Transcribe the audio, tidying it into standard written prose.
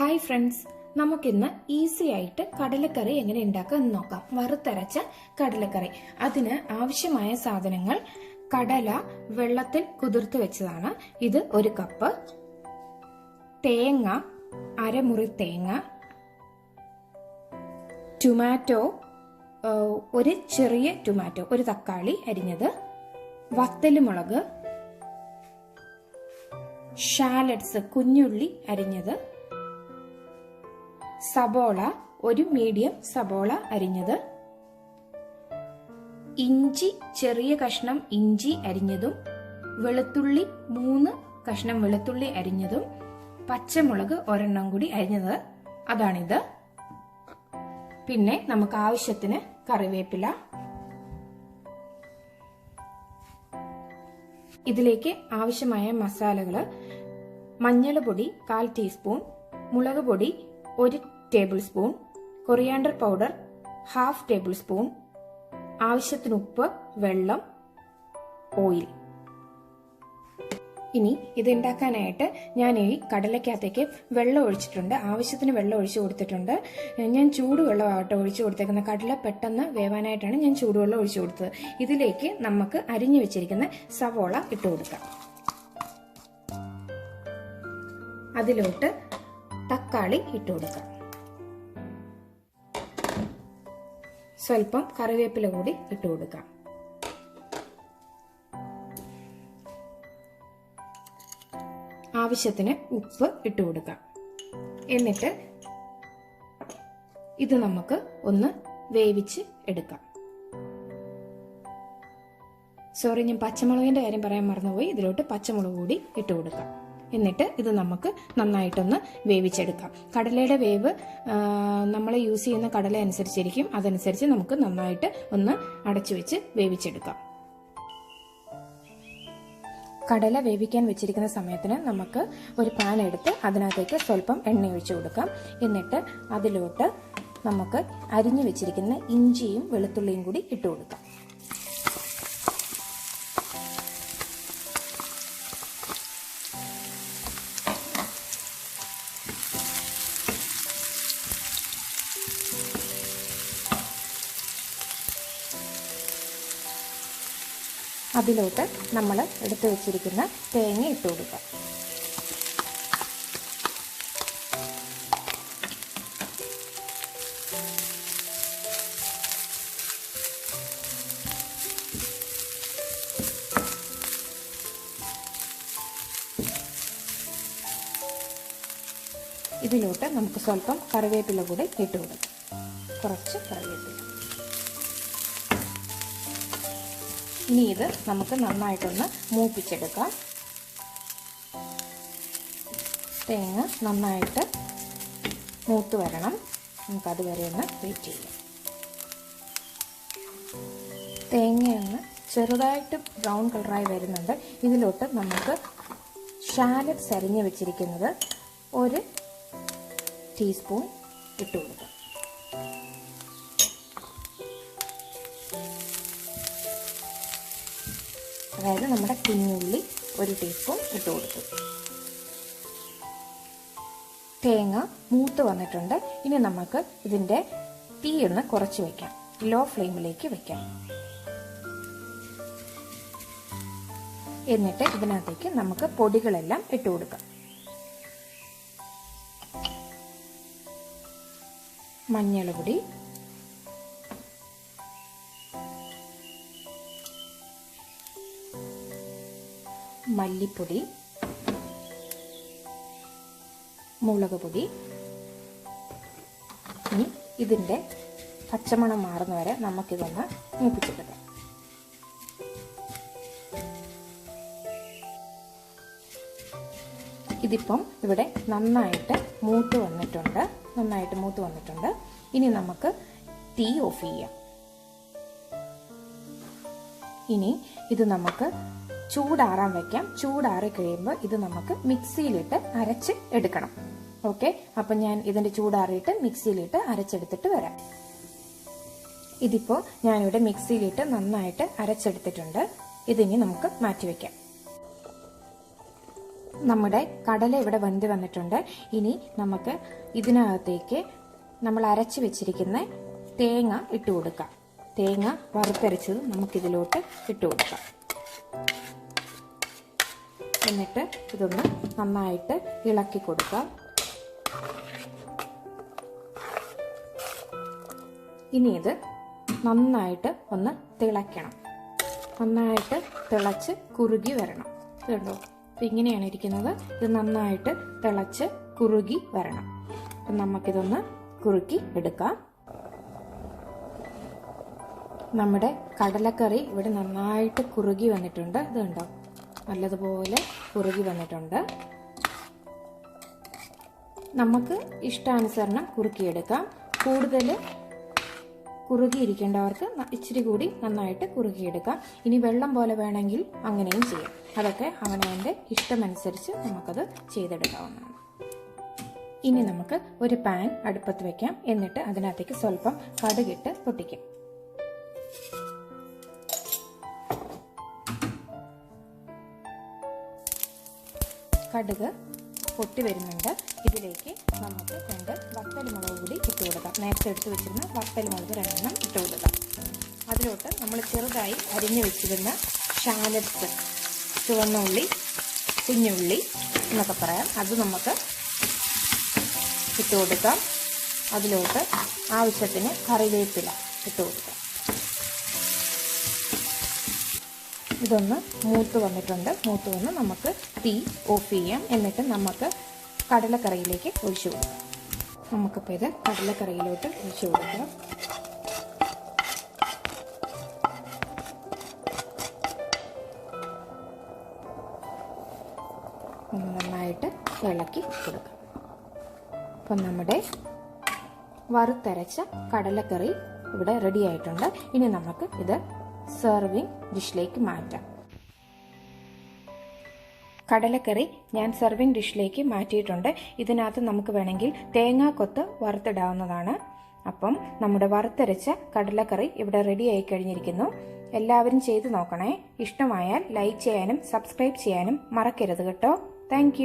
Hi friends, നമുക്കിന്ന് easy ആയിട്ട് കടലക്കറി എങ്ങനെ ഉണ്ടാക്കാം എന്ന് നോക്കാം. വറുത്തരച്ച കടലക്കറി. അതിന് ആവശ്യമായ സാധനങ്ങൾ: കടല വെള്ളത്തിൽ കുതിർത്ത് വെച്ചതാണ്, ഇത് 1 കപ്പ്, തേങ്ങ അരമുറി തേങ്ങ, ടൊമാറ്റോ ഒരു ചെറിയ ടൊമാറ്റോ, 1 തക്കാളി അരിഞ്ഞത്, വത്തലുമുളക്, ഷാലഡ്സ് കുഞ്ഞുള്ളി അരിഞ്ഞത്, സബോള 1 മീഡിയം സബോള അരിഞ്ഞത്, ഇഞ്ചി ചെറിയ കഷ്ണം ഇഞ്ചി അരിഞ്ഞതും, വെളുത്തുള്ളി 3 കഷ്ണം വെളുത്തുള്ളി അരിഞ്ഞതും, പച്ചമുളക് 1 കൂടി അരിഞ്ഞത്, അതാണിത്. പിന്നെ നമുക്ക് ആവശ്യത്തിന് കറിവേപ്പില. ഇതിലേക്ക് ആവശ്യമായ മസാലകള്: മഞ്ഞൾപ്പൊടി 1/4 ടീസ്പൂൺ, മുളക് പൊടി 1 table spoon, coriander powder 1/2 table spoon, ആവശ്യത്തിന് ഉപ്പ്, വെള്ളം, ഓയിൽ. ഇനി ഇത് ഉണ്ടാക്കാനായിട്ട് ഞാൻ ഈ കടലക്കകത്തേക്ക് വെള്ളം ഒഴിച്ചിട്ടുണ്ട്. ആവശ്യത്തിന് വെള്ളം ഒഴിച്ചു കൊടുത്തിട്ടുണ്ട്. ഞാൻ ചൂടുവെള്ളമാകട്ടെ ഒഴിച്ചു കൊടുത്തേക്കുന്ന. കടല പെട്ടെന്ന് വേവാനായിട്ടാണ് ഞാൻ ചൂടുവെള്ളം ഒഴിച്ചു കൊടുത്തത്. ഇതിലേക്ക് നമുക്ക് അരിഞ്ഞു വെച്ചിരിക്കുന്ന സവോള ഇട്ട് കൊടുക്കാം. അതിലോട്ട് തക്കാളി ഇട്ട് കൊടുക്കാം. സ്വല്പം കറിവേപ്പില കൂടി ഇട്ട് കൊടുക്കാം. ആവശ്യത്തിന് ഉപ്പ് ഇട്ട് കൊടുക്കാം. എന്നിട്ട് ഇത് നമുക്ക് ഒന്ന് വേവിച്ച് എടുക്കാം. സോറി, ഞാൻ പച്ചമുളകിന്റെ കാര്യം പറയാൻ മറന്നുപോയി. ഇതിലോട്ട് പച്ചമുളക് കൂടി ഇട്ട് കൊടുക്കാം. എന്നിട്ട് ഇത് നമുക്ക് നന്നായിട്ടൊന്ന് വേവിച്ചെടുക്കാം. കടലയുടെ വേവ് നമ്മൾ യൂസ് ചെയ്യുന്ന കടല അനുസരിച്ചിരിക്കും. അതനുസരിച്ച് നമുക്ക് നന്നായിട്ട് ഒന്ന് അടച്ചു വെച്ച് വേവിച്ചെടുക്കാം. കടല വേവിക്കാൻ വെച്ചിരിക്കുന്ന സമയത്തിന് നമുക്ക് ഒരു പാൻ എടുത്ത് അതിനകത്തേക്ക് സ്വല്പം എണ്ണ ഒഴിച്ചു കൊടുക്കാം. എന്നിട്ട് അതിലോട്ട് നമുക്ക് അരിഞ്ഞു വെച്ചിരിക്കുന്ന ഇഞ്ചിയും വെളുത്തുള്ളിയും കൂടി ഇട്ട് കൊടുക്കാം. അതിലോട്ട് നമ്മൾ എടുത്തു വെച്ചിരിക്കുന്ന തേങ്ങ ഇട്ട് കൊടുക്കാം. ഇതിലോട്ട് നമുക്ക് സ്വല്പം കറിവേപ്പില കൂടി ഇട്ട് കൊടുക്കാം. കുറച്ച് കറിവേപ്പില. ഇനി ഇത് നമുക്ക് നന്നായിട്ടൊന്ന് മൂപ്പിച്ചെടുക്കാം. തേങ്ങ നന്നായിട്ട് മൂത്ത് വരണം. നമുക്കത് വരെ ഒന്ന് വെയിറ്റ് ചെയ്യാം. തേങ്ങയൊന്ന് ചെറുതായിട്ട് ബ്രൗൺ കളറായി വരുന്നുണ്ട്. ഇതിലോട്ട് നമുക്ക് ഷാലഡ്സ് അരിഞ്ഞ് വെച്ചിരിക്കുന്നത് 1 ടീസ്പൂൺ ഇട്ട് കൊടുക്കാം. അതായത് നമ്മുടെ കുഞ്ഞുള്ളി 1 ടീസ്പൂൺ ഇട്ട് കൊടുത്തു. തേങ്ങ മൂത്ത് വന്നിട്ടുണ്ട്. ഇനി നമുക്ക് ഇതിൻ്റെ തീ ഒന്ന് കുറച്ച് വെക്കാം. ലോ ഫ്ലെയിമിലേക്ക് വെക്കാം. എന്നിട്ട് ഇതിനകത്തേക്ക് നമുക്ക് പൊടികളെല്ലാം ഇട്ട് കൊടുക്കാം. മഞ്ഞൾപ്പൊടി, മല്ലിപ്പൊടി, മുളക് പൊടി. ഇനി ഇതിൻ്റെ പച്ചമണം മാറുന്നവരെ നമുക്കിതൊന്ന് മൂപ്പിച്ചെടുക്കാം. ഇതിപ്പം ഇവിടെ നന്നായിട്ട് മൂത്ത് വന്നിട്ടുണ്ട്. ഇനി നമുക്ക് തീ ഓഫ് ചെയ്യാം. ഇനി ഇത് നമുക്ക് ചൂടാറാൻ വെക്കാം. ചൂടാറി കഴിയുമ്പോൾ ഇത് നമുക്ക് മിക്സിയിലിട്ട് അരച്ച് എടുക്കണം. ഓക്കെ, അപ്പം ഞാൻ ഇതിൻ്റെ ചൂടാറിയിട്ട് മിക്സിയിലിട്ട് അരച്ചെടുത്തിട്ട് വരാം. ഇതിപ്പോൾ ഞാനിവിടെ മിക്സിയിലിട്ട് നന്നായിട്ട് അരച്ചെടുത്തിട്ടുണ്ട്. ഇതിനി നമുക്ക് മാറ്റി വയ്ക്കാം. നമ്മുടെ കടല ഇവിടെ വെന്ത് വന്നിട്ടുണ്ട്. ഇനി നമുക്ക് ഇതിനകത്തേക്ക് നമ്മൾ അരച്ചു വെച്ചിരിക്കുന്ന തേങ്ങ ഇട്ട് കൊടുക്കാം. തേങ്ങ വറുത്തരച്ചത് നമുക്കിതിലോട്ട് ഇട്ട് കൊടുക്കാം. എന്നിട്ട് ഇതൊന്ന് നന്നായിട്ട് ഇളക്കി കൊടുക്കാം. ഇനി ഇത് നന്നായിട്ട് ഒന്ന് തിളയ്ക്കണം. നന്നായിട്ട് തിളച്ച് കുറുകി വരണം. കണ്ടോ, ഇങ്ങനെയാണ് ഇരിക്കുന്നത്. ഇത് നന്നായിട്ട് തിളച്ച് കുറുകി വരണം. അപ്പം നമുക്കിതൊന്ന് കുറുക്കി എടുക്കാം. നമ്മുടെ കടലക്കറി ഇവിടെ നന്നായിട്ട് കുറുകി വന്നിട്ടുണ്ട്. ഇത് കണ്ടോ, നല്ലതുപോലെ കുറുകി വന്നിട്ടുണ്ട്. നമുക്ക് ഇഷ്ടാനുസരണം കുറുക്കിയെടുക്കാം. കൂടുതൽ കുറുകിയിരിക്കേണ്ടവർക്ക് ഇച്ചിരി കൂടി നന്നായിട്ട് കുറുകിയെടുക്കാം. ഇനി വെള്ളം പോലെ വേണമെങ്കിൽ അങ്ങനെയും ചെയ്യാം. അതൊക്കെ അവനവൻ്റെ ഇഷ്ടമനുസരിച്ച് നമുക്കത് ചെയ്തെടുക്കാവുന്നതാണ്. ഇനി നമുക്ക് ഒരു പാൻ അടുപ്പത്ത് വെക്കാം. എന്നിട്ട് അതിനകത്തേക്ക് സ്വല്പം കടുകിട്ട് പൊട്ടിക്കാം. കടുക് പൊട്ടി വരുന്നുണ്ട്. ഇതിലേക്ക് നമുക്ക് 2 വത്തൽമുളക് കൂടി ഇട്ട് കൊടുക്കാം. നേരത്തെ എടുത്ത് വെച്ചിരുന്ന വത്തൽമുളക് 2 എണ്ണം ഇട്ട് കൊടുക്കാം. അതിലോട്ട് നമ്മൾ ചെറുതായി അരിഞ്ഞു വെച്ചിരുന്ന ഷാലറ്റ്സ്, ചുവന്ന ഉള്ളി, കുഞ്ഞുള്ളി എന്നൊക്കെ പറയാം, അത് നമുക്ക് ഇട്ട് കൊടുക്കാം. അതിലോട്ട് ആവശ്യത്തിന് കറിവേപ്പില ഇട്ട് കൊടുക്കാം. ഇതൊന്ന് മൂത്ത് വന്നിട്ടുണ്ട്. മൂത്ത് വന്ന് നമുക്ക് തീ ഓഫ് ചെയ്യാം. എന്നിട്ട് നമുക്ക് കടലക്കറിയിലേക്ക് ഒഴിച്ചു കൊടുക്കാം. നമുക്കിപ്പോൾ ഇത് കടലക്കറിയിലോട്ട് ഒഴിച്ചു കൊടുക്കാം. ഒന്ന് നന്നായിട്ട് ഇളക്കി കൊടുക്കാം. അപ്പം നമ്മുടെ വറുത്തരച്ച കടലക്കറി ഇവിടെ റെഡി ആയിട്ടുണ്ട്. ഇനി നമുക്ക് ഇത് സെർവിങ് ഡിഷിലേക്ക് മാറ്റാം. കടലക്കറി ഞാൻ സെർവിങ് ഡിഷിലേക്ക് മാറ്റിയിട്ടുണ്ട്. ഇതിനകത്ത് നമുക്ക് വേണമെങ്കിൽ തേങ്ങാക്കൊത്ത് വറുത്തിടാവുന്നതാണ്. അപ്പം നമ്മുടെ വറുത്തരച്ച കടലക്കറി ഇവിടെ റെഡി ആയി കഴിഞ്ഞിരിക്കുന്നു. എല്ലാവരും ചെയ്തു നോക്കണേ. ഇഷ്ടമായാൽ ലൈക്ക് ചെയ്യാനും സബ്സ്ക്രൈബ് ചെയ്യാനും മറക്കരുത് കേട്ടോ. താങ്ക്